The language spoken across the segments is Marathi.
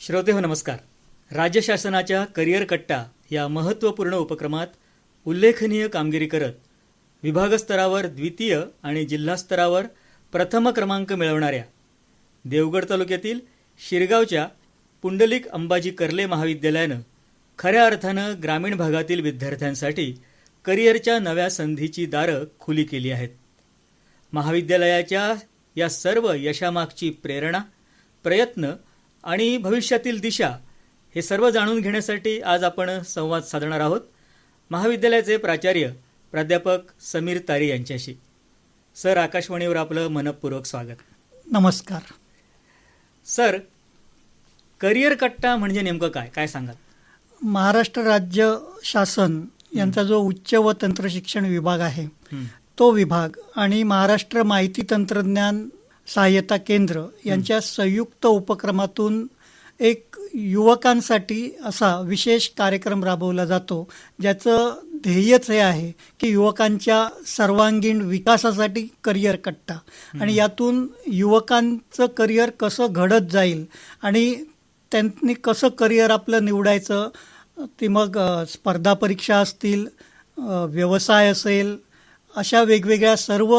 श्रोते हो नमस्कार. राज्य शासनाच्या करिअर कट्टा या महत्त्वपूर्ण उपक्रमात उल्लेखनीय कामगिरी करत विभागस्तरावर द्वितीय आणि जिल्हास्तरावर प्रथम क्रमांक मिळवणाऱ्या देवगड तालुक्यातील शिरगावच्या पुंडलिक अंबाजी कर्ले महाविद्यालयानं खऱ्या अर्थानं ग्रामीण भागातील विद्यार्थ्यांसाठी करिअरच्या नव्या संधीची दारं खुली केली आहेत. महाविद्यालयाच्या या सर्व यशामागची प्रेरणा, प्रयत्न आणि भविष्यातील दिशा हे सर्व जाणून घेण्यासाठी आज आपण संवाद साधणार आहोत महाविद्यालयाचे प्राचार्य प्राध्यापक समीर तारी यांच्याशी. सर, आकाशवाणीवर आपलं मनपूर्वक स्वागत. नमस्कार सर. करिअर कट्टा म्हणजे नेमकं काय काय सांगाल? महाराष्ट्र राज्य शासन यांचा जो उच्च व तंत्रशिक्षण विभाग आहे तो विभाग आणि महाराष्ट्र माहिती तंत्रज्ञान सहाय्यता केंद्र यांच्या संयुक्त उपक्रमातून एक युवकांसाठी असा विशेष कार्यक्रम राबवला जातो, ज्याचं ध्येयच हे आहे की युवकांच्या सर्वांगीण विकासासाठी करिअर कट्टा आणि यातून युवकांचं करिअर कसं घडत जाईल आणि त्यांनी कसं करिअर आपलं निवडायचं, ती मग स्पर्धा परीक्षा असतील, व्यवसाय असेल, अशा वेगवेगळ्या सर्व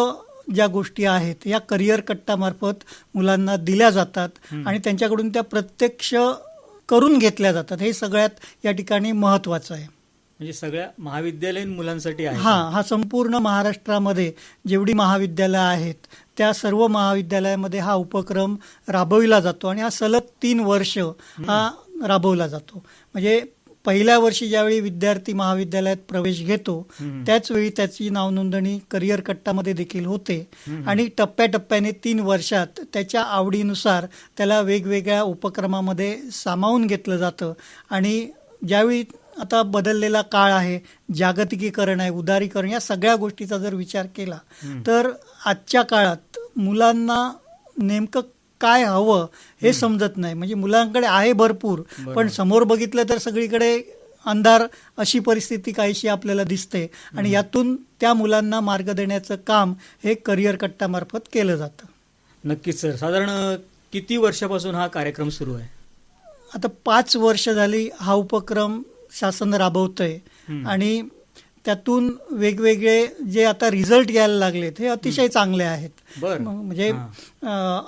ज्या गोष्टी आहेत या करिअर कट्टामार्फत मुलांना दिल्या जातात आणि त्यांच्याकडून त्या प्रत्यक्ष करून घेतल्या जातात. हे सगळ्यात या ठिकाणी महत्त्वाचं आहे. म्हणजे सगळ्या महाविद्यालयीन मुलांसाठी आहे? हा संपूर्ण महाराष्ट्रामध्ये जेवढी महाविद्यालय आहेत त्या सर्व महाविद्यालयामध्ये हा उपक्रम राबविला जातो आणि हा सलग 3 वर्ष हा राबवला जातो. म्हणजे पहिल्या वर्षी ज्यावेळी विद्यार्थी महाविद्यालयात प्रवेश घेतो त्याच वेळी त्याची नावनोंदणी करिअर कट्टामध्ये देखील होते आणि टप्प्याटप्प्याने 3 वर्षात त्याच्या आवडीनुसार त्याला वेगवेगळ्या उपक्रमामध्ये सामावून घेतलं जातं. आणि ज्यावेळी आता बदललेला काळ आहे, जागतिकीकरण आहे, उदारीकरण, या सगळ्या गोष्टीचा जर विचार केला तर आजच्या काळात मुलांना नेमकं काय हवं हे समजत नाही. म्हणजे मुलांकडे आहे भरपूर, पण समोर बघितलं तर सगळीकडे अंधार, अशी परिस्थिती काहीशी आपल्याला दिसते आणि यातून त्या मुलांना मार्ग देण्याचं काम हे करिअर कट्टामार्फत केलं जातं. नक्कीच सर. साधारण किती वर्षापासून हा कार्यक्रम सुरू आहे? आता 5 वर्ष झाली हा उपक्रम शासन राबवतंय आणि त्यातून वेगवेगळे जे आता रिझल्ट यायला लागलेत हे अतिशय चांगले आहेत. म्हणजे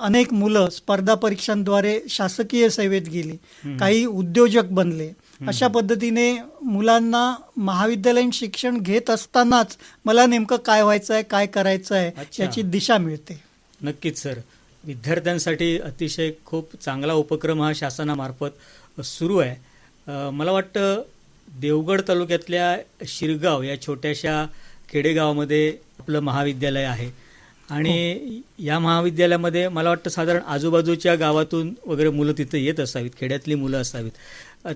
अनेक मुलं स्पर्धा परीक्षांद्वारे शासकीय सेवेत गेली, काही उद्योजक बनले. अशा पद्धतीने मुलांना महाविद्यालयीन शिक्षण घेत असतानाच मला नेमकं काय व्हायचं आहे, काय करायचं आहे याची दिशा मिळते. नक्कीच सर. विद्यार्थ्यांसाठी अतिशय खूप चांगला उपक्रम हा शासनामार्फत सुरू आहे. मला वाटतं देवगड तालुक्यातल्या शिरगाव या छोट्याशा खेडेगावामध्ये आपलं महाविद्यालय आहे आणि या महाविद्यालयामध्ये मला वाटतं साधारण आजूबाजूच्या गावातून वगैरे मुलं तिथं येत असावीत, खेड्यातली मुलं असावीत.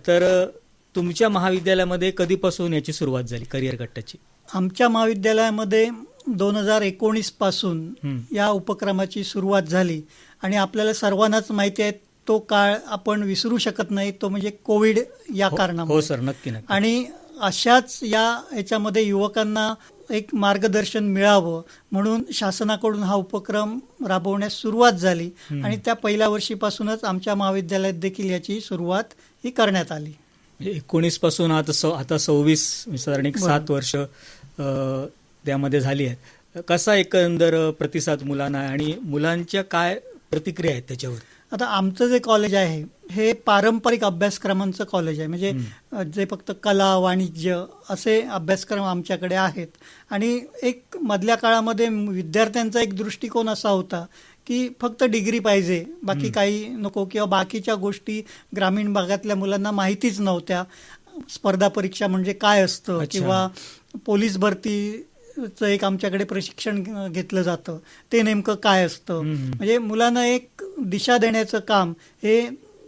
तर तुमच्या महाविद्यालयामध्ये कधीपासून याची सुरुवात झाली करिअर कट्टाची? आमच्या महाविद्यालयामध्ये 2019 पासून या उपक्रमाची सुरुवात झाली आणि आपल्याला सर्वांनाच माहिती आहे तो काळ आपण विसरू शकत नाही, तो म्हणजे कोविड या कारणामुळे. हो सर, नक्की. आणि अशाच याच्यामध्ये युवकांना एक मार्गदर्शन मिळावं म्हणून शासनाकडून हा उपक्रम राबवण्यास सुरुवात झाली आणि त्या पहिल्या वर्षीपासूनच आमच्या महाविद्यालयात देखील याची सुरुवात ही करण्यात आली. 19 पासून आता 26, साधारण 7 वर्ष त्यामध्ये झाली आहेत. कसा एकंदर प्रतिसाद मुलांना आणि मुलांच्या काय प्रतिक्रिया आहेत त्याच्यावर? आता आमचं जे कॉलेज आहे हे पारंपरिक अभ्यासक्रमांचं कॉलेज आहे. म्हणजे जे फक्त कला, वाणिज्य असे अभ्यासक्रम आमच्याकडे आहेत आणि एक मधल्या काळामध्ये विद्यार्थ्यांचा एक दृष्टिकोन असा होता की फक्त डिग्री पाहिजे, बाकी काही नको, किंवा बाकीच्या गोष्टी ग्रामीण भागातल्या मुलांना माहितीच नव्हत्या. स्पर्धा परीक्षा म्हणजे काय असतं किंवा पोलीस भरती एक आमच्याकडे प्रशिक्षण घेतलं जातं, ते नेमकं काय असतं. म्हणजे मुलांना एक दिशा देण्याचं काम हे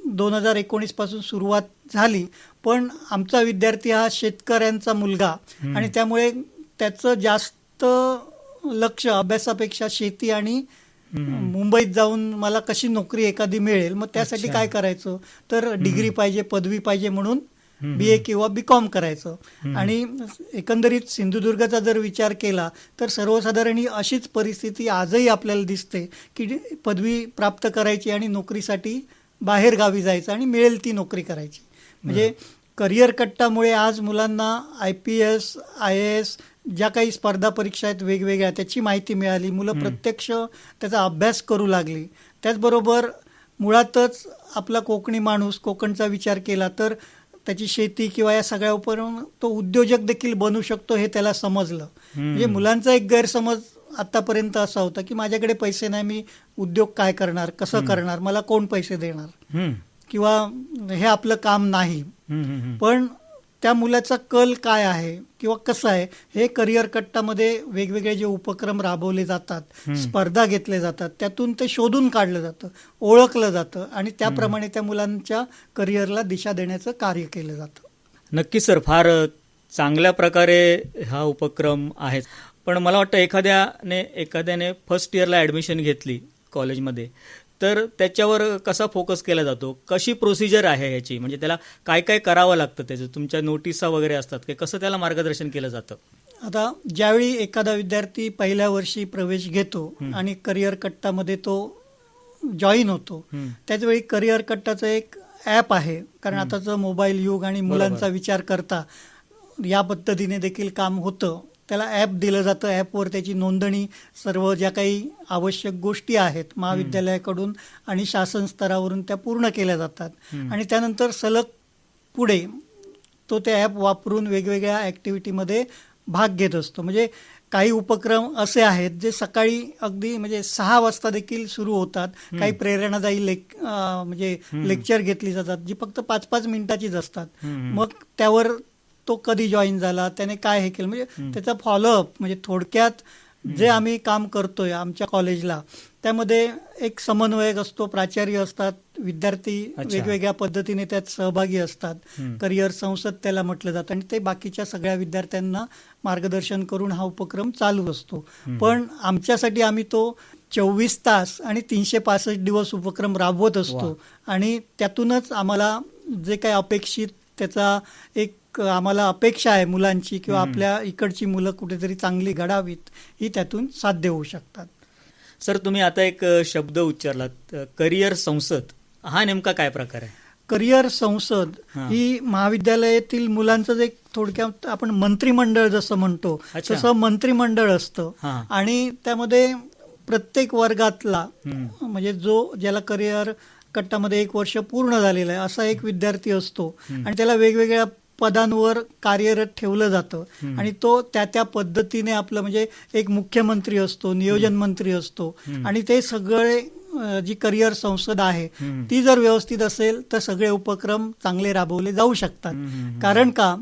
2019 पासून सुरुवात झाली. पण आमचा विद्यार्थी हा शेतकऱ्यांचा मुलगा आणि त्यामुळे त्याचं जास्त लक्ष अभ्यासापेक्षा शेती आणि मुंबईत जाऊन मला कशी नोकरी एखादी मिळेल, मग त्यासाठी काय करायचं, तर डिग्री पाहिजे, पदवी पाहिजे म्हणून BA किंवा BCom करायचं. आणि एकंदरीत सिंधुदुर्गाचा जर विचार केला तर सर्वसाधारण ही अशीच परिस्थिती आजही आपल्याला दिसते की पदवी प्राप्त करायची आणि नोकरीसाठी बाहेर गावी जायचं आणि मिळेल ती नोकरी करायची. म्हणजे करिअर कट्टामुळे आज मुलांना IPS IAS ज्या काही स्पर्धा परीक्षा आहेत वेगवेगळ्या त्याची माहिती मिळाली. मुलं प्रत्यक्ष त्याचा अभ्यास करू लागली. त्याचबरोबर मुळातच आपला कोकणी माणूस कोकणचा विचार केला तर त्याची शेती किंवा या सगळ्या उपर तो उद्योजक देखील बनू शकतो हे त्याला समजलं. म्हणजे मुलांचा एक गैरसमज आतापर्यंत असा होता की माझ्याकडे पैसे नाही, मी उद्योग काय करणार, कसं करणार, मला कोण पैसे देणार, किंवा हे आपलं काम नाही. पण त्या मुलाचा कल काय आहे किंवा कसं आहे हे करिअर कट्टामध्ये वेगवेगळे जे उपक्रम राबवले जातात, स्पर्धा घेतले जातात, त्यातून ते शोधून काढलं जातं, ओळखलं जातं आणि त्याप्रमाणे त्या मुलांच्या करिअरला दिशा देण्याचं कार्य केलं जातं. नक्कीच सर, फार चांगल्या प्रकारे हा उपक्रम आहे. पण मला वाटतं एखाद्याने फर्स्ट इयरला ॲडमिशन घेतली कॉलेजमध्ये तर त्याच्यावर कसा फोकस केला जातो, कशी प्रोसिजर आहे ह्याची, म्हणजे त्याला काय काय करावं लागतं, त्याचं तुमच्या नोटिसा वगैरे असतात की कसं त्याला मार्गदर्शन केलं जातं? आता ज्यावेळी एखादा विद्यार्थी पहिल्या वर्षी प्रवेश घेतो आणि करिअर कट्टामध्ये तो जॉईन होतो, त्याचवेळी करिअर कट्टाचं एक ॲप आहे. कारण आताचं मोबाईल युग आणि मुलांचा विचार करता या पद्धतीने देखील काम होतं. त्याला ॲप दिलं जातं. ॲपवर त्याची नोंदणी, सर्व ज्या काही आवश्यक गोष्टी आहेत महाविद्यालयाकडून आणि शासन स्तरावरून त्या पूर्ण केल्या जातात. आणि त्यानंतर सलग पुढे तो ते ॲप वापरून वेगवेगळ्या ॲक्टिव्हिटीमध्ये भाग घेत असतो. म्हणजे काही उपक्रम असे आहेत जे सकाळी अगदी म्हणजे 6 वाजता देखील सुरू होतात. काही प्रेरणादायी म्हणजे लेक्चर घेतली जातात जी फक्त 5-5 मिनिटाचीच असतात. मग त्यावर तो कधी जॉईन झाला, त्याने काय हे केलं, म्हणजे त्याचा फॉलोअप, म्हणजे थोडक्यात जे आम्ही काम करतोय आमच्या कॉलेजला त्यामध्ये एक समन्वयक असतो, प्राचार्य असतात, विद्यार्थी वेगवेगळ्या पद्धतीने त्यात सहभागी असतात. करिअर संसद त्याला म्हटलं जातं आणि ते बाकीच्या सगळ्या विद्यार्थ्यांना मार्गदर्शन करून हा उपक्रम चालू असतो. पण आमच्यासाठी आम्ही तो 24 तास आणि 365 दिवस उपक्रम राबवत असतो आणि त्यातूनच आम्हाला जे काही अपेक्षित त्याचा एक आम्हाला अपेक्षा आहे मुलांची किंवा आपल्या इकडची मुलं कुठेतरी चांगली घडावीत ही त्यातून साध्य होऊ शकतात. सर, तुम्ही आता एक शब्द उच्चारलात, करिअर संसद, हा नेमका काय प्रकार आहे? करिअर संसद ही महाविद्यालयातील मुलांचं एक थोडक्यात आपण मंत्रिमंडळ जसं म्हणतो तसं मंत्रिमंडळ असतं आणि त्यामध्ये प्रत्येक वर्गातला म्हणजे ज्याला करिअर कट्टामध्ये 1 वर्ष पूर्ण झालेलं आहे असा एक विद्यार्थी असतो आणि त्याला वेगवेगळ्या पदांवर कार्यरत ठेवलं जातं आणि तो त्या पद्धतीने आपलं म्हणजे एक मुख्यमंत्री असतो, नियोजन मंत्री असतो आणि ते सगळे जी करिअर संसद आहे ती जर व्यवस्थित असेल तर सगळे उपक्रम चांगले राबवले जाऊ शकतात. कारण का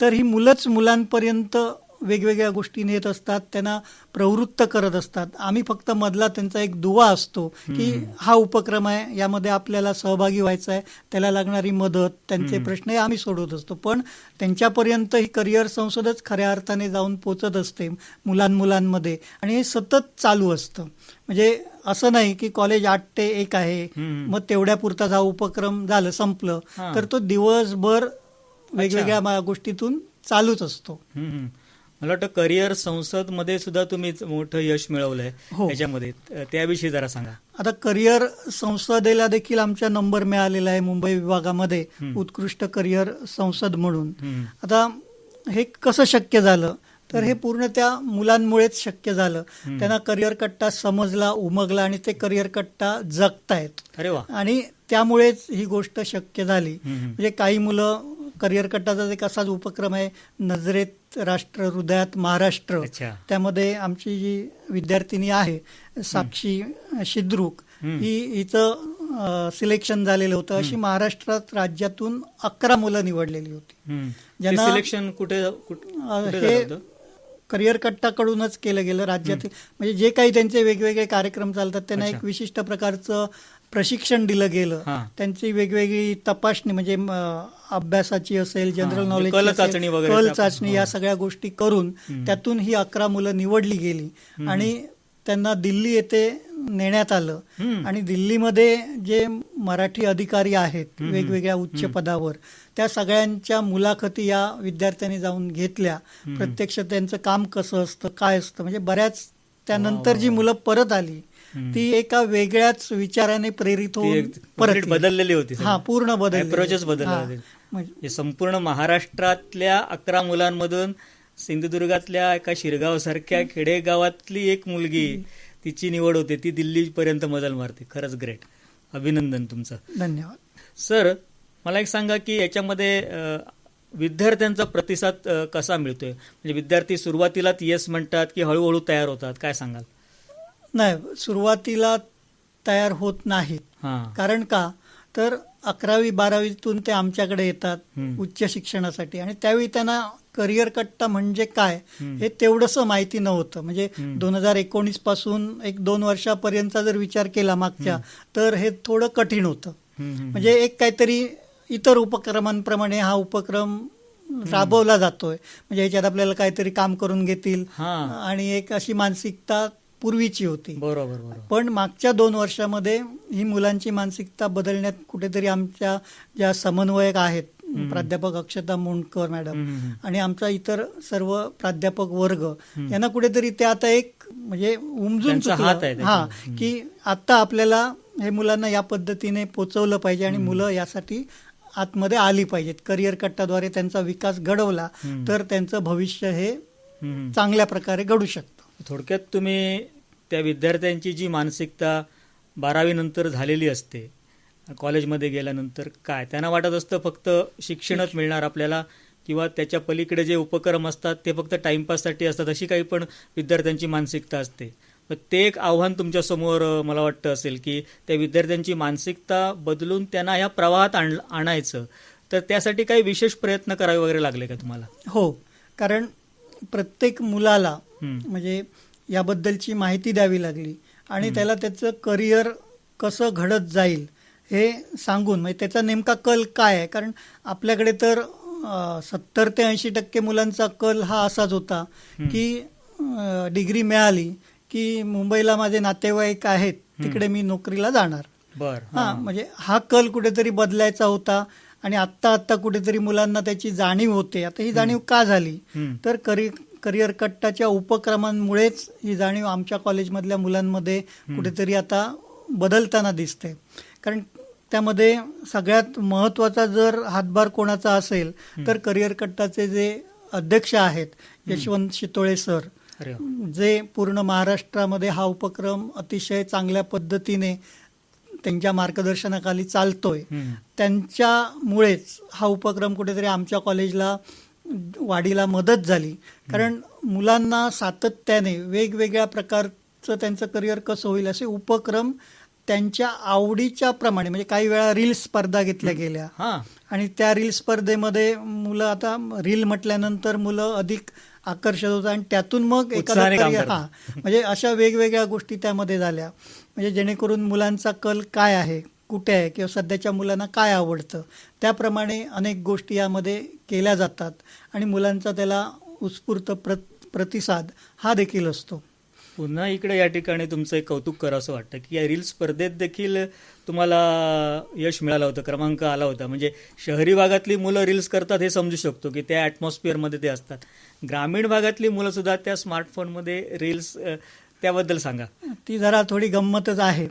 तर ही मुलंच मुलांपर्यंत वेगवेगळ्या गोष्टी नेत असतात, त्यांना प्रवृत्त करत असतात. आम्ही फक्त मधला त्यांचा एक दुवा असतो की हा उपक्रम आहे, यामध्ये आपल्याला सहभागी व्हायचं आहे, त्याला लागणारी मदत, त्यांचे प्रश्न आम्ही सोडवत असतो. पण त्यांच्यापर्यंत ही करिअर संसदच खऱ्या अर्थाने जाऊन पोचत असते मुलांमध्ये आणि हे सतत चालू असतं. म्हणजे असं नाही की कॉलेज 8 ते 1 आहे मग तेवढ्यापुरताच हा उपक्रम झालं संपलं, तर तो दिवसभर वेगवेगळ्या गोष्टीतून चालूच असतो. मला वाटतं करिअर संसद मध्ये सुद्धा तुम्ही मोठं यश मिळवलंय त्याच्यामध्ये, त्याविषयी जरा सांगा. आता करिअर संसदेला देखील आमचा नंबर मिळालेला आहे मुंबई विभागामध्ये उत्कृष्ट करिअर संसद म्हणून. आता हे कसं शक्य झालं तर हे पूर्ण त्या मुलांमुळेच शक्य झालं. त्यांना करिअर कट्टा समजला, उमगला आणि ते करिअर कट्टा जगतायत. अरे वा. आणि त्यामुळेच ही गोष्ट शक्य झाली. म्हणजे काही मुलं करिअर कट्टाचा एक असाच उपक्रम आहे नजरेत राष्ट्र हृदयात महाराष्ट्र, त्यामध्ये आमची जी विद्यार्थिनी आहे साक्षी शिद्रुक हिचं सिलेक्शन झालेलं होतं. अशी महाराष्ट्रात राज्यातून 11 मुलं निवडलेली होती. ज्यांना सिलेक्शन कुठे हे करिअर कट्टाकडूनच केलं गेलं. राज्यातील म्हणजे जे काही त्यांचे वेगवेगळे कार्यक्रम चालतात त्यांना एक विशिष्ट प्रकारचं प्रशिक्षण दिलं गेलं. त्यांची वेगवेगळी तपासणी म्हणजे अभ्यासाची असेल, जनरल नॉलेज, कल चाचणी, या सगळ्या गोष्टी करून त्यातून ही 11 मुलं निवडली गेली आणि त्यांना दिल्ली येथे नेण्यात आलं. आणि दिल्लीमध्ये जे मराठी अधिकारी आहेत वेगवेगळ्या उच्च पदावर, त्या सगळ्यांच्या मुलाखती या विद्यार्थ्यांनी जाऊन घेतल्या. प्रत्यक्ष त्यांचं काम कसं असतं, काय असतं, म्हणजे बऱ्याच त्यानंतर जी मुलं परत आली ती एका वेगळ्याच विचाराने प्रेरित ती होऊन एक परत complete बदललेली होती हा पूर्ण बदल अप्रोचच बदलला होते. हे संपूर्ण महाराष्ट्रातल्या 11 मुलांमधून सिंधुदुर्गातल्या एका शिरगाव सारख्या खेडेगावातली एक मुलगी तिची निवड होते, ती दिल्लीपर्यंत मजल मारते. खरंच ग्रेट, अभिनंदन तुमचं. धन्यवाद. सर, मला एक सांगा की याच्यामध्ये विद्यार्थ्यांचा प्रतिसाद कसा मिळतोय? म्हणजे विद्यार्थी सुरुवातीलाच येस म्हणतात की हळूहळू तयार होतात, काय सांगाल? नाही, सुरुवातीला तयार होत नाहीत. हां. कारण का तर 11वी-12वीतून ते आमच्याकडे येतात उच्च शिक्षणासाठी, आणि त्यावेळी त्यांना करिअर कट्टा म्हणजे काय हे तेवढंसं माहिती नव्हतं. म्हणजे 2019 पासून 1-2 वर्षापर्यंतचा जर विचार केला मागच्या, तर हे थोडं कठीण होतं. म्हणजे एक काहीतरी इतर उपक्रमांप्रमाणे हा उपक्रम राबवला जातोय, म्हणजे ह्याच्यात आपल्याला काहीतरी काम करून घेतील आणि एक अशी मानसिकता पूर्वीची होती. बरोबर. पण मागच्या 2 वर्षामध्ये ही मुलांची मानसिकता बदलण्यात कुठेतरी आमच्या ज्या समन्वयक आहेत, प्राध्यापक अक्षता मुंडकर मॅडम आणि आमचा इतर सर्व प्राध्यापक वर्ग, यांना कुठेतरी ते आता एक म्हणजे उमजून चुकलं की आता आपल्याला हे मुलांना या पद्धतीने पोचवलं पाहिजे आणि मुलं यासाठी आतमध्ये आली पाहिजेत. करिअर कट्टाद्वारे त्यांचा विकास घडवला तर त्यांचं भविष्य हे चांगल्या प्रकारे घडू शकतं. थोडक्यात तुम्ही त्या विद्यार्थ्यांची जी मानसिकता 12वी नंतर झालेली असते, कॉलेजमध्ये गेल्यानंतर काय त्यांना वाटत असतं फक्त शिक्षणच मिळणार आपल्याला, किंवा त्याच्या पलीकडे जे उपक्रम असतात ते फक्त टाइमपाससाठी असतात, अशी काही पण विद्यार्थ्यांची मानसिकता असते. ते एक आव्हान तुमच्यासमोर मला वाटतं असेल की त्या विद्यार्थ्यांची मानसिकता बदलून त्यांना या प्रवाहात आणायचं, तर त्यासाठी काही विशेष प्रयत्न करावे वगैरे लागले का तुम्हाला? हो, कारण प्रत्येक मुलाला म्हणजे याबद्दलची माहिती द्यावी लागली आणि त्याला त्याचं करिअर कसं घडत जाईल हे सांगून, म्हणजे त्याचा नेमका कल काय आहे. कारण आपल्याकडे तर 70 ते 80% मुलांचा कल हा असाच होता की डिग्री मिळाली की मुंबईला माझे नातेवाईक आहेत, तिकडे मी नोकरीला जाणार. म्हणजे हा कल कुठेतरी बदलायचा होता आणि आत्ता कुठेतरी मुलांना त्याची जाणीव होते. आता ही जाणीव का झाली तर करिअर कट्टाच्या उपक्रमांमुळेच ही जाणीव आमच्या कॉलेजमधल्या मुलांमध्ये कुठेतरी आता बदलताना दिसते. कारण त्यामध्ये सगळ्यात महत्त्वाचा जर हातभार कोणाचा असेल तर करिअर कट्टाचे जे अध्यक्ष आहेत यशवंत शितोळे सर, जे पूर्ण महाराष्ट्रामध्ये हा उपक्रम अतिशय चांगल्या पद्धतीने त्यांच्या मार्गदर्शनाखाली चालतोय, त्यांच्यामुळेच हा उपक्रम कुठेतरी आमच्या कॉलेजला वाढीला मदत झाली. कारण मुलांना सातत्याने वेगवेगळ्या प्रकारचं त्यांचं करिअर कसं होईल असे उपक्रम त्यांच्या आवडीच्या प्रमाणे, म्हणजे काही वेळा रील स्पर्धा घेतल्या गेल्या आणि त्या रील स्पर्धेमध्ये मुलं, आता रील म्हटल्यानंतर मुलं अधिक आकर्षित होतात आणि त्यातून मग एखादा करिअर म्हणजे अशा वेगवेगळ्या गोष्टी त्यामध्ये झाल्या. म्हणजे जेणेकरून मुलांचा कल काय आहे, कुठे आहे, किंवा सध्याच्या मुलांना काय आवडतं, त्याप्रमाणे अनेक गोष्टी यामध्ये केल्या जातात आणि मुलांचा त्याला उत्स्फूर्त प्रतिसाद हा देखील असतो. पुन्हा इकडे या ठिकाणी तुमचं एक कौतुक करावं असं वाटतं की या रील स्पर्धेत देखील तुम्हाला यश मिळालं होतं, क्रमांक आला होता. म्हणजे शहरी भागातली मुलं रील्स करतात हे समजू शकतो की त्या ॲटमॉस्फिअरमध्ये ते असतात. ग्रामीण भागातली मुलं सुद्धा त्या स्मार्टफोनमध्ये रील्स, त्याबद्दल सांगा. ती जरा थोडी गंमतच आहे.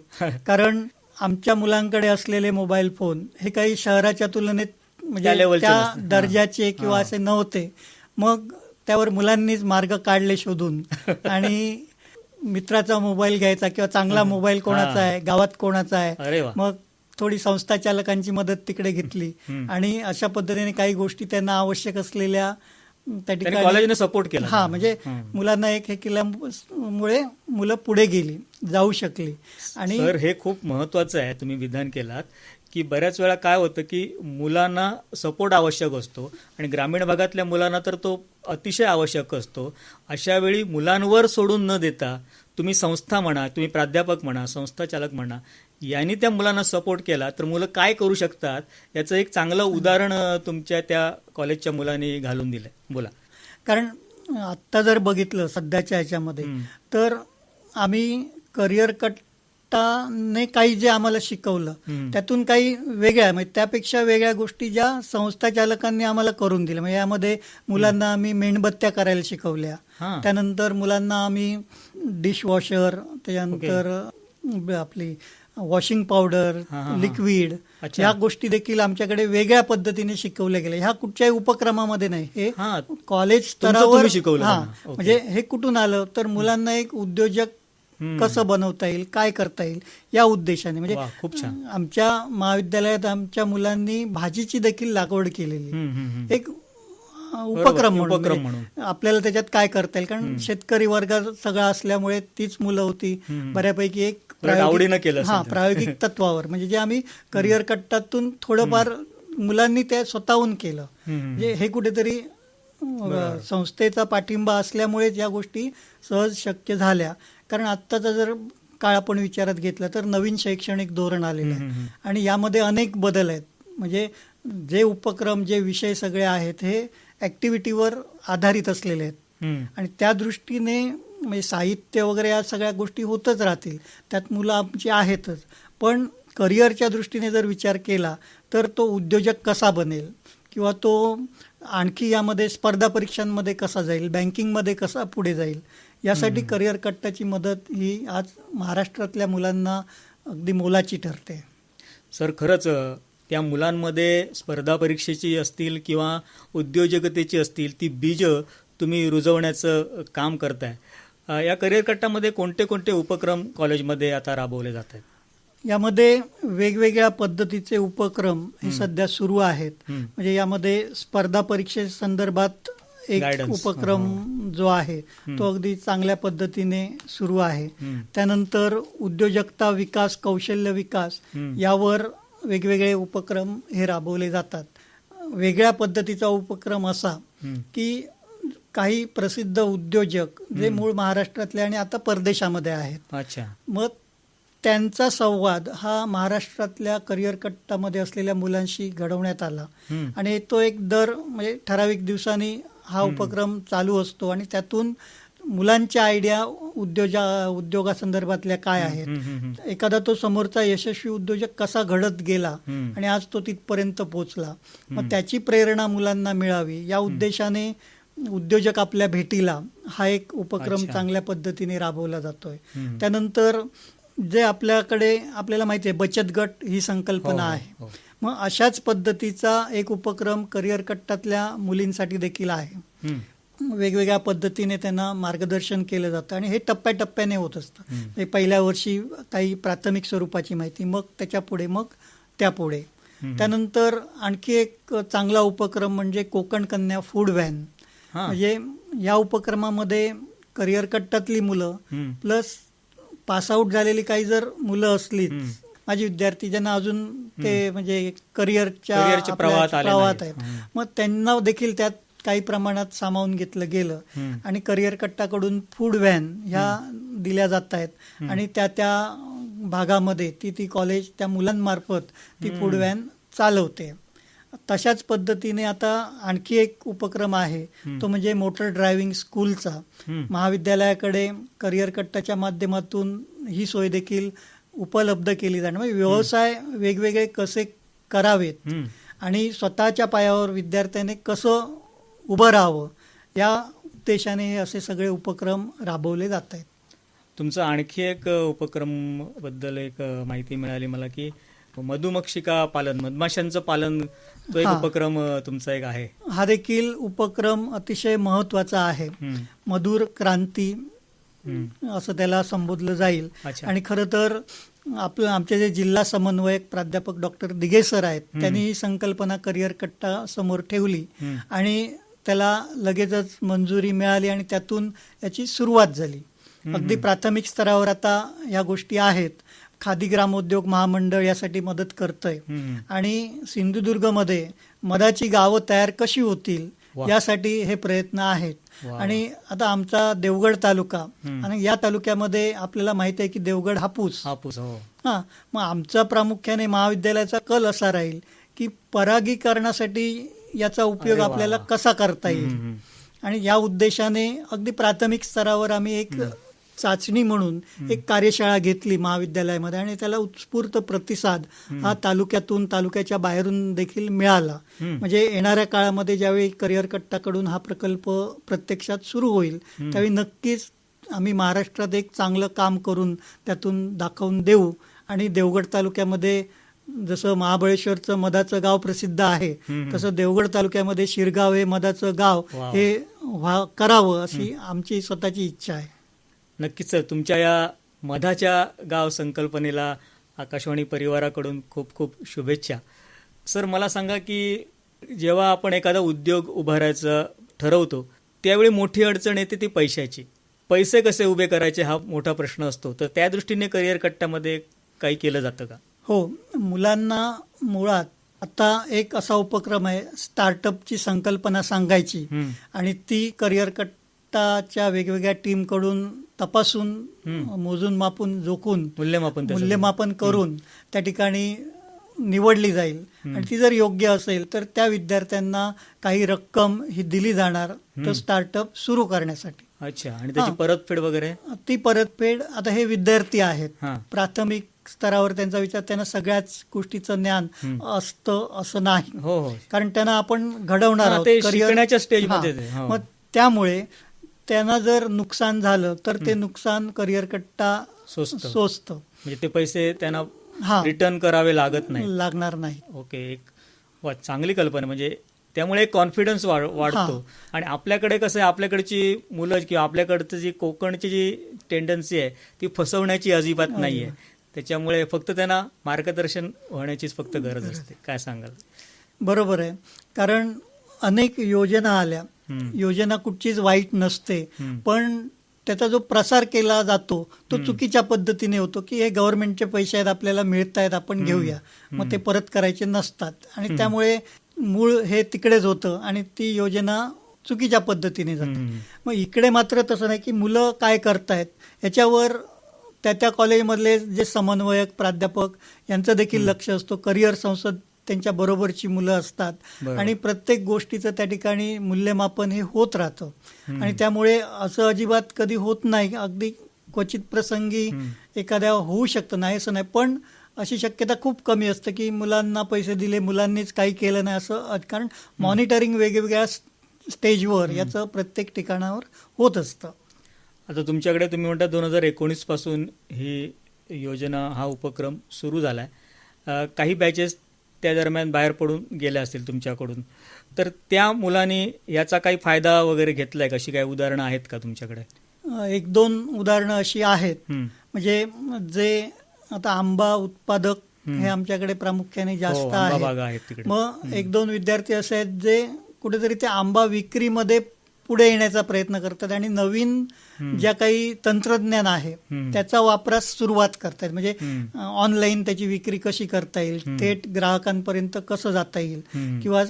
कारण आमच्या मुलांकडे असलेले मोबाईल फोन हे काही शहराच्या तुलनेत म्हणजे त्या दर्जाचे किंवा असे नव्हते. मग त्यावर मुलांनीच मार्ग काढले शोधून आणि मित्राचा मोबाईल घ्यायचा किंवा चांगला मोबाईल कोणाचा आहे, गावात कोणाचा आहे, मग थोडी संस्था चालकांची मदत तिकडे घेतली आणि अशा पद्धतीने काही गोष्टी त्यांना आवश्यक असलेल्या त्या ठिकाणी कॉलेजने सपोर्ट केला. म्हणजे मुलांना एक हे केल्यामुळे मुलं पुढे गेली, जाऊ शकली. आणि सर, हे खूप महत्वाचं आहे तुम्ही विधान केलात की बऱ्याच वेळा काय होतं की मुलांना सपोर्ट आवश्यक असतो आणि ग्रामीण भागातल्या मुलांना तर तो अतिशय आवश्यक असतो. अशा वेळी मुलांवर सोडून न देता तुम्ही संस्था म्हणा, तुम्ही प्राध्यापक म्हणा, संस्था चालक म्हणा, यांनी त्या मुलांना सपोर्ट केला तर मुलं काय करू शकतात याचं एक चांगलं उदाहरण तुमच्या त्या कॉलेजच्या मुलांनी घालून दिलंय. बोला. कारण आत्ता जर बघितलं सध्याच्या ह्याच्यामध्ये तर आम्ही करिअर कट्टाने काही जे आम्हाला शिकवलं त्यातून काही वेगळ्या, म्हणजे त्यापेक्षा वेगळ्या गोष्टी ज्या संस्था चालकांनी आम्हाला करून दिल्या. म्हणजे यामध्ये मुलांना आम्ही मेणबत्त्या करायला शिकवल्या, त्यानंतर मुलांना आम्ही डिशवॉशर, त्याच्यानंतर आपली वॉशिंग पावडर, हा, हा, हा. लिक्विड, अच्छा. ह्या गोष्टी देखील आमच्याकडे वेगळ्या पद्धतीने शिकवल्या गेल्या. ह्या कुठच्याही उपक्रमामध्ये नाही, हे हा कॉलेज तुमचं स्तरावर. तुम्ही शिकवलं हा, त्यांना. ओके. म्हणजे हे कुठून आलं तर मुलांना एक उद्योजक हम्म. कसं बनवता येईल, काय करता येईल या उद्देशाने. म्हणजे वा, खूप छान. आमच्या महाविद्यालयात आमच्या मुलांनी भाजीची देखील लागवड केलेली. हम्म, हम्म, हम्म. एक उपक्रम म्हणून, उपक्रम म्हणजे आपल्याला त्याच्यात काय करता येईल, कारण शेतकरी वर्ग सगळा असल्यामुळे तीच मुलं होती. हम्म. बऱ्यापैकी एक आवडीनं केलं असेल ते. प्रायोगिक तत्वावर, म्हणजे जे आम्ही करिअर कट्टातून थोडंफार मुलांनी त्या स्वतःहून केलं. हम्म. म्हणजे हे कुठेतरी संस्थेचा पाठिंबा असल्यामुळे या गोष्टी सहज शक्य झाल्या. कारण आत्ताचा जर काळ आपण विचारात घेतला तर नवीन शैक्षणिक धोरण आलेलं हम्म, हम्म, आहे आणि यामध्ये अनेक बदल आहेत. म्हणजे जे उपक्रम, जे विषय सगळे आहेत हे ॲक्टिव्हिटीवर आधारित असलेले आहेत हम्म. आणि त्या दृष्टीने म्हणजे साहित्य वगैरे या सगळ्या गोष्टी होतच राहतील, त्यात मुलं आमची आहेतच. पण करिअरच्या दृष्टीने जर विचार केला तर तो उद्योजक कसा बनेल किंवा तो आणखी यामध्ये स्पर्धा परीक्षांमध्ये कसा जाईल, बँकिंगमध्ये कसा पुढे जाईल, यासाठी करिअर कट्टाची मदत ही आज महाराष्ट्रातल्या मुलांना अगदी मोलाची ठरते. सर, खरंच त्या मुलांमध्ये स्पर्धा परीक्षेची असतील किंवा उद्योजकतेची असतील ती बीजं तुम्ही रुजवण्याचं काम करताय. या करिअर कट्टामध्ये कोणते कोणते उपक्रम कॉलेजमध्ये आता राबवले जात आहेत? यामध्ये वेगवेगळ्या पद्धतीचे उपक्रम हे सध्या सुरू आहेत. म्हणजे यामध्ये स्पर्धा परीक्षेसंदर्भात एक Guidance. उपक्रम जो आहे तो अगदी चांगल्या पद्धतीने सुरू आहे. त्यानंतर उद्योजकता विकास, कौशल्य विकास यावर वेगवेगळे उपक्रम हे राबवले जातात. वेगळ्या पद्धतीचा उपक्रम असा की काही प्रसिद्ध उद्योजक जे मूळ महाराष्ट्रातले आणि आता परदेशामध्ये आहेत, अच्छा. मग त्यांचा संवाद हा महाराष्ट्रातल्या करिअर कट्टामध्ये असलेल्या मुलांशी घडवण्यात आला आणि तो एक दर म्हणजे ठराविक दिवसांनी हा उपक्रम चालू असतो आणि त्यातून मुलांच्या आयडिया उद्योगासंदर्भातल्या काय आहेत, एखादा तो समोरचा यशस्वी उद्योजक कसा घडत गेला आणि आज तो तिथपर्यंत पोहोचला, मग त्याची प्रेरणा मुलांना मिळावी या उद्देशाने उद्योजक आपल्या भेटीला हा एक उपक्रम चांगल्या पद्धतीने राबवला जातोय. त्यानंतर जे आपल्याला माहिती आहे बचत गट ही संकल्पना आहे, मग अशाच पद्धतीचा एक उपक्रम करिअर कट्टातल्या मुलींसाठी देखील आहे. वेगवेगळ्या पद्धतीने त्यांना मार्गदर्शन केलं जातं आणि हे टप्प्याटप्प्याने होत असतं. पहिल्या वर्षी काही प्राथमिक स्वरूपाची माहिती, मग त्याच्या पुढे, मग त्यापुढे. त्यानंतर आणखी एक चांगला उपक्रम म्हणजे कोकण कन्या फूड व्हॅन. म्हणजे या उपक्रमामध्ये करिअर कट्टातली मुलं प्लस पासआउट झालेली काही जर मुलं असलीच, माझी विद्यार्थी ज्यांना अजून ते म्हणजे करिअरच्या प्रवाहात आहेत, मग त्यांना देखील त्यात काही प्रमाणात सामावून घेतलं गेलं आणि करिअर कट्टाकडून फूड व्हॅन ह्या दिल्या जात आहेत आणि त्या भागामध्ये ती कॉलेज त्या मुलांमार्फत ती फूड व्हॅन चालवते. तशाच पद्धतीने आता आणखी एक उपक्रम आहे, तो म्हणजे मोटर ड्रायव्हिंग स्कूलचा. महाविद्यालयाकडे करिअर कट्टाच्या माध्यमातून ही सोय देखील उपलब्ध केली जाणार. म्हणजे व्यवसाय वेगवेगळे कसे करावेत आणि स्वतःच्या पायावर विद्यार्थ्याने कसं उभं राहावं या उद्देशाने हे असे सगळे उपक्रम राबवले जात आहेत. तुमचं आणखी एक उपक्रम बद्दल एक माहिती मिळाली मला की मधुमक्षिका पालन, मधमाशांचं पालन, तो एक उपक्रम तुमचा एक आहे. हा देखील उपक्रम अतिशय महत्वाचा आहे. मधुर क्रांती असं त्याला संबोधलं जाईल. आणि खरं तर आमचे जे जिल्हा समन्वयक प्राध्यापक डॉक्टर दिघे सर आहेत, त्यांनी ही संकल्पना करिअर कट्टा समोर ठेवली आणि त्याला लगेचच मंजुरी मिळाली आणि त्यातून याची सुरुवात झाली. अगदी प्राथमिक स्तरावर आता या गोष्टी आहेत. खादी ग्रामोद्योग महामंडळ यासाठी मदत करतंय आणि सिंधुदुर्गमध्ये मधाची गावं तयार कशी होतील यासाठी हे प्रयत्न आहेत. आणि आता आमचा देवगड तालुका आणि या तालुक्यामध्ये आपल्याला माहिती आहे की देवगड हापूस. मग आमचा प्रामुख्याने महाविद्यालयाचा कल असा राहील की परागीकरणासाठी याचा उपयोग आपल्याला कसा करता येईल आणि या उद्देशाने अगदी प्राथमिक स्तरावर आम्ही एक चाचणी म्हणून एक कार्यशाळा घेतली महाविद्यालयामध्ये आणि त्याला उत्स्फूर्त प्रतिसाद हा तालुक्याच्या बाहेरून देखील मिळाला. म्हणजे येणाऱ्या काळामध्ये ज्यावेळी करिअर कट्टाकडून हा प्रकल्प प्रत्यक्षात सुरू होईल त्यावेळी नक्कीच आम्ही महाराष्ट्रात एक चांगलं काम करून त्यातून दाखवून देऊ. आणि देवगड तालुक्यामध्ये जसं महाबळेश्वरचं मधाचं गाव प्रसिद्ध आहे, तसं देवगड तालुक्यामध्ये शिरगाव हे मधाचं गाव वाव. हे करावं अशी आमची स्वतःची इच्छा आहे. नक्कीच सर, तुमच्या या मधाच्या गाव संकल्पनेला आकाशवाणी परिवाराकडून खूप खूप शुभेच्छा. सर, मला सांगा की जेव्हा आपण एखादा उद्योग उभारायचं ठरवतो त्यावेळी मोठी अडचण येते ती पैशाची. पैसे कसे उभे करायचे हा मोठा प्रश्न असतो, तर त्या दृष्टीने करिअर कट्ट्यामध्ये काही केलं जातं का? हो, मुलांना मुळात आता एक असा उपक्रम आहे, स्टार्टअपची संकल्पना सांगायची आणि ती करिअर कट्टाच्या वेगवेगळ्या टीमकडून तपासून मोजून मापून जोखून मूल्यमापन करून त्या ठिकाणी निवडली जाईल. आणि ती जर योग्य असेल तर त्या विद्यार्थ्यांना काही रक्कम ही दिली जाणार तो स्टार्टअप सुरू करण्यासाठी. अच्छा, आणि त्याची परतफेड वगैरे? ती परतफेड, आता हे विद्यार्थी आहेत, प्राथमिक स्तरावर त्यांचा विचार, त्यांना सगळ्याच गोष्टीचं ज्ञान असतं असं नाही. कारण त्यांना आपण घडवणार आहोत शिकण्याच्या स्टेजमध्ये. मग त्यामुळे त्यांना जर नुकसान झालं तर ते नुकसान करिअर कट्टा सोसतं. म्हणजे ते पैसे त्यांना रिटर्न करावे लागणार नाही. ओके, एक चांगली कल्पना. म्हणजे त्यामुळे कॉन्फिडन्स वाढतो. आणि आपल्याकडे कसं आहे, आपल्याकडची मुलं किंवा आपल्याकडचं जी कोकणची जी टेंडन्सी आहे ती फसवण्याची अजिबात नाही आहे. त्याच्यामुळे फक्त त्यांना मार्गदर्शन होण्याचीच फक्त गरज असते. काय सांगाल? बरोबर आहे, कारण अनेक योजना आल्या. योजना कुठचीच वाईट नसते, पण त्याचा जो प्रसार केला जातो तो चुकीच्या पद्धतीने होतो की हे गव्हर्नमेंटचे पैसे आहेत, आपल्याला मिळत आहेत, आपण घेऊया. मग ते परत करायचे नसतात आणि त्यामुळे मूळ हे तिकडेच होतं आणि ती योजना चुकीच्या पद्धतीने जाते. मग इकडे मात्र तसं नाही की मुलं काय करतायत याच्यावर त्या कॉलेजमधले जे समन्वयक प्राध्यापक यांचं देखील लक्ष असतो. करिअर संसद त्यांच्या बरोबरची मुलं असतात आणि प्रत्येक गोष्टीचं त्या ठिकाणी मूल्यमापन हे होत राहतं. आणि त्यामुळे असं अजिबात कधी होत नाही. अगदी क्वचित प्रसंगी एखाद्या होऊ शकतं, नाही असं नाही, पण अशी शक्यता खूप कमी असते की मुलांना पैसे दिले, मुलांनीच काही केलं नाही असं. कारण मॉनिटरिंग वेगवेगळ्या स्टेजवर याचं प्रत्येक ठिकाणावर होत असतं. आता तुमच्याकडे तुम्ही म्हणता 2019 पासून ही योजना, हा उपक्रम सुरू झालाय. काही बॅचेस त्या दरम्यान बाहेर पडून गेल्या असतील तुमच्याकडून, तर त्या मुलांनी याचा काही फायदा वगैरे घेतलाय? कशी काही उदाहरणं आहेत का तुमच्याकडे? 1-2 उदाहरणं अशी आहेत. म्हणजे जे आता आंबा उत्पादक हे आमच्याकडे प्रामुख्याने जास्त आहे. मग 1-2 विद्यार्थी असे आहेत जे कुठेतरी त्या आंबा विक्रीमध्ये पुढे येण्याचा प्रयत्न करतात आणि नवीन ज्या काही तंत्रज्ञान आहे त्याचा वापरास सुरुवात करतात. म्हणजे ऑनलाईन त्याची विक्री कशी करता येईल, थेट ग्राहकांपर्यंत कसं जाता येईल, किंवा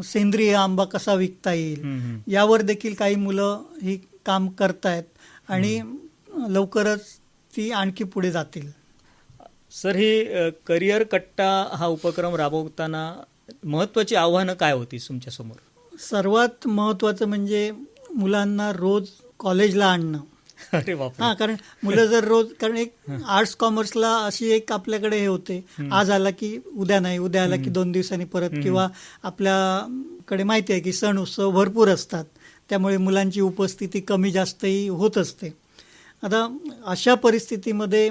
सेंद्रिय आंबा कसा विकता येईल, यावर देखील काही मुलं ही काम करतायत आणि लवकरच ती आणखी पुढे जातील. सर, ही करिअर कट्टा हा उपक्रम राबवताना महत्वाची आव्हानं काय होती तुमच्या समोर? सर्वात महत्वाचं म्हणजे मुलांना रोज कॉलेजला आणणं. अरे बापरे. कारण मुलं जर रोज, कारण एक आर्ट्स कॉमर्सला अशी एक आपल्याकडे हे होते, आज आला की उद्या नाही, उद्या आला की 2 दिवसांनी परत, किंवा आपल्याकडे माहिती आहे की सण उत्सव भरपूर असतात, त्यामुळे मुलांची उपस्थिती कमी जास्तही होत असते. आता अशा परिस्थितीमध्ये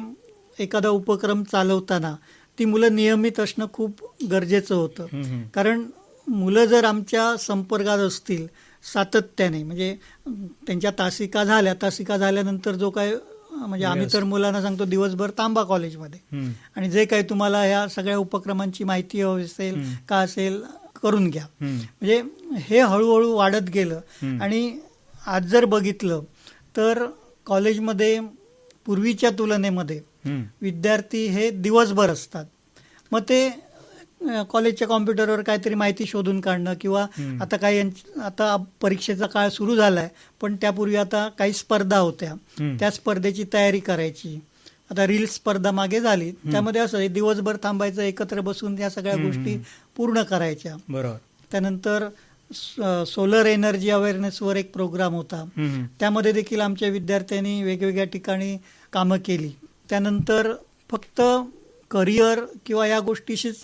एखादा उपक्रम चालवताना ती मुलं नियमित असणं खूप गरजेचं होतं. कारण मुलं जर आमच्या संपर्कात असतील सातत्याने, म्हणजे त्यांच्या तासिका झाल्यानंतर जो काय, म्हणजे आम्ही तर मुलांना सांगतो दिवसभर थांबा कॉलेजमध्ये आणि जे काही तुम्हाला ह्या सगळ्या उपक्रमांची माहिती हवी असेल का असेल करून घ्या. म्हणजे हे हळूहळू वाढत गेलं. आणि आज जर बघितलं तर कॉलेजमध्ये पूर्वीच्या तुलनेमध्ये विद्यार्थी हे दिवसभर असतात. मग ते कॉलेजच्या कॉम्प्युटरवर काहीतरी माहिती शोधून काढणं, किंवा आता परीक्षेचा काळ सुरू झालाय, पण त्यापूर्वी आता काही स्पर्धा होत्या, त्या स्पर्धेची तयारी करायची. आता रील स्पर्धा मागे झाली, त्यामध्ये असं दिवसभर थांबायचं, एकत्र बसून या सगळ्या गोष्टी पूर्ण करायच्या. बरोबर. त्यानंतर सोलर एनर्जी अवेअरनेसवर एक प्रोग्राम होता, त्यामध्ये देखील आमच्या विद्यार्थ्यांनी वेगवेगळ्या ठिकाणी कामं केली. त्यानंतर फक्त करिअर किंवा या गोष्टीशीच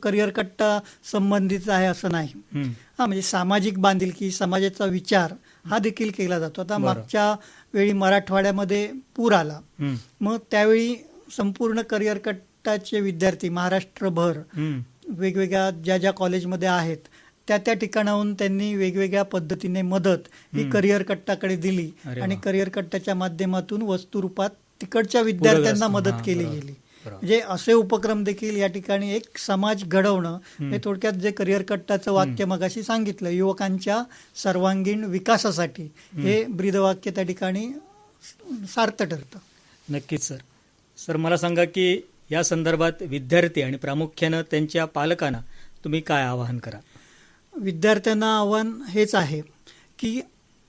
करिअर कट्टा संबंधित आहे असं नाही. म्हणजे सामाजिक बांधिलकी, समाजाचा विचार हा देखील केला जातो. आता बरं. मागच्या वेळी मराठवाड्यामध्ये पूर आला, हं, मग त्यावेळी संपूर्ण करिअर कट्टाचे विद्यार्थी महाराष्ट्रभर हं. वेगवेगळ्या ज्या ज्या कॉलेजमध्ये आहेत त्या ठिकाणाहून त्यांनी वेगवेगळ्या पद्धतीने मदत ही करिअर कट्टाकडे दिली अरे आणि वा. करिअर कट्टाच्या माध्यमातून वस्तुरूपात तिकडच्या विद्यार्थ्यांना पूरग्रस्त. मदत हां, केली बरोबर. गेली. बरोबर. म्हणजे असे उपक्रम देखील या ठिकाणी एक समाज घडवणं हे थोडक्यात जे करिअर कट्टाचं वाक्य मगाशी सांगितलं, युवकांच्या सर्वांगीण विकासासाठी, हे ब्रीदवाक्य त्या ठिकाणी सार्थ ठरतं. नक्कीच सर. सर मला सांगा की या संदर्भात विद्यार्थी आणि प्रामुख्यानं त्यांच्या पालकांना तुम्ही काय आवाहन करा? विद्यार्थ्यांना आव्हान हेच आहे की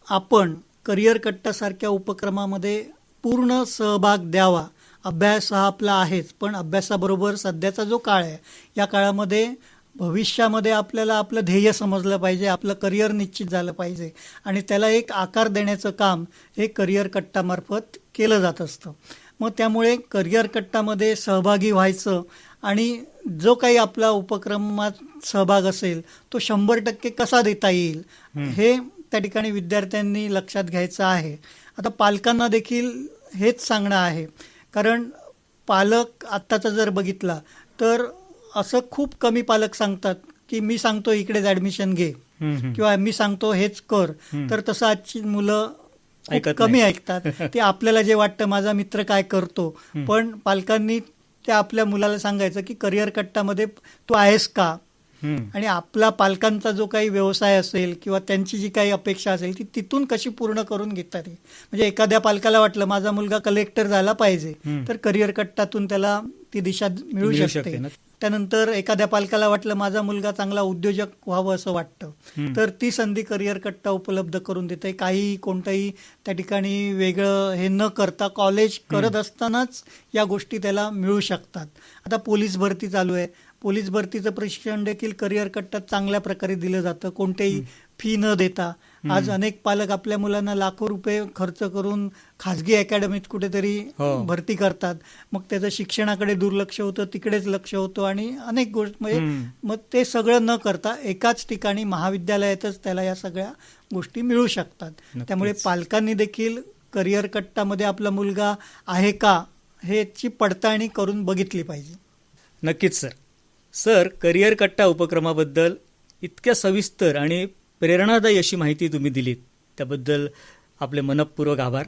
आपण करिअर कट्टासारख्या उपक्रमामध्ये पूर्ण सहभाग द्यावा. अभ्यास हा आपला आहेच, पण अभ्यासाबरोबर सध्याचा जो काळ आहे या काळामध्ये भविष्यामध्ये आपल्याला आपलं ध्येय समजलं पाहिजे, आपलं करिअर निश्चित झालं पाहिजे आणि त्याला एक आकार देण्याचं काम हे करिअर कट्टामार्फत केलं जात असतं. मग त्यामुळे करिअर कट्टामध्ये सहभागी व्हायचं आणि जो काही आपला उपक्रमात सहभाग असेल तो 100% कसा देता येईल हे त्या ठिकाणी विद्यार्थ्यांनी लक्षात घ्यायचं आहे. आता पालकांना देखील हेच सांगणं आहे, कारण पालक आत्ताचा जर बघितला तर असं खूप कमी पालक सांगतात की मी सांगतो इकडेच ॲडमिशन घे किंवा मी सांगतो हेच कर. तर तसं आजची मुलं खूप ऐकत कमी नाही. ऐकतात. ते आपल्याला जे वाटतं माझा मित्र काय करतो, पण पालकांनी त्या आपल्या मुलाला सांगायचं की करिअर कट्टामध्ये तू आहेस का, आणि आपला पालकांचा जो काही व्यवसाय असेल किंवा त्यांची जी काही अपेक्षा असेल ती तिथून कशी पूर्ण करून घेतात. म्हणजे एखाद्या पालकाला वाटलं माझा मुलगा कलेक्टर झाला पाहिजे, तर करिअर कट्टातून त्याला ती दिशा मिळू मिळू शकते शकते ना. त्यानंतर एखाद्या पालकाला वाटलं माझा मुलगा चांगला उद्योजक व्हावं असं वाटतं, तर ती संधी करिअर कट्टा उपलब्ध करून देते. काही कोणतंही त्या ठिकाणी वेगळं हे न करता कॉलेज करत असतानाच या गोष्टी त्याला मिळू शकतात. आता पोलीस भरती चालू आहे, पोलीस भरतीचं प्रशिक्षण देखील करिअर कट्टात चांगल्या प्रकारे दिलं जातं, कोणतेही फी न देता. आज अनेक पालक आपल्या मुलांना लाखो रुपये खर्च करून खाजगी अकॅडमीत कुठेतरी हो. भरती करतात, मग त्याचं शिक्षणाकडे दुर्लक्ष होतं, तिकडेच लक्ष होतं आणि अनेक गोष्टी म्हणजे मग ते सगळं न करता एकाच ठिकाणी महाविद्यालयातच त्याला या सगळ्या गोष्टी मिळू शकतात. नक्कीच. त्यामुळे पालकांनी देखील करिअर कट्टामध्ये आपला मुलगा आहे का ह्याची पडताळणी करून बघितली पाहिजे. नक्कीच सर. सर, करिअर कट्टा उपक्रमाबद्दल इतक्या सविस्तर आणि प्रेरणादायी अशी माहिती तुम्ही दिलीत त्याबद्दल आपले मनःपूर्वक आभार.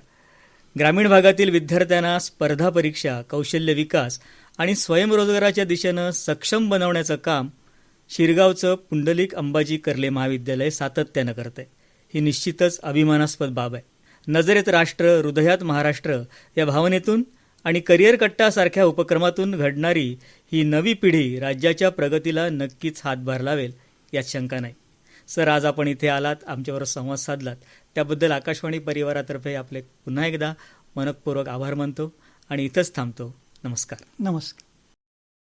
ग्रामीण भागातील विद्यार्थ्यांना स्पर्धा परीक्षा, कौशल्य विकास आणि स्वयंरोजगाराच्या दिशेनं सक्षम बनवण्याचं काम शिरगावचं पुंडलिक अंबाजी कर्ले महाविद्यालय सातत्यानं करतंय. ही निश्चितच अभिमानास्पद बाब आहे. नजरेत राष्ट्र, हृदयात महाराष्ट्र या भावनेतून आणि करिअर कट्टासारख्या उपक्रमातून घडणारी ही नवी पिढी राज्याच्या प्रगतीला नक्कीच हातभार लावेल यात शंका नाही. सर, आज आपण इथे आलात, आमच्याबरोबर संवाद साधलात, त्याबद्दल आकाशवाणी परिवारातर्फे आपले पुन्हा एकदा मनःपूर्वक आभार मानतो आणि इथंच थांबतो. नमस्कार. नमस्कार.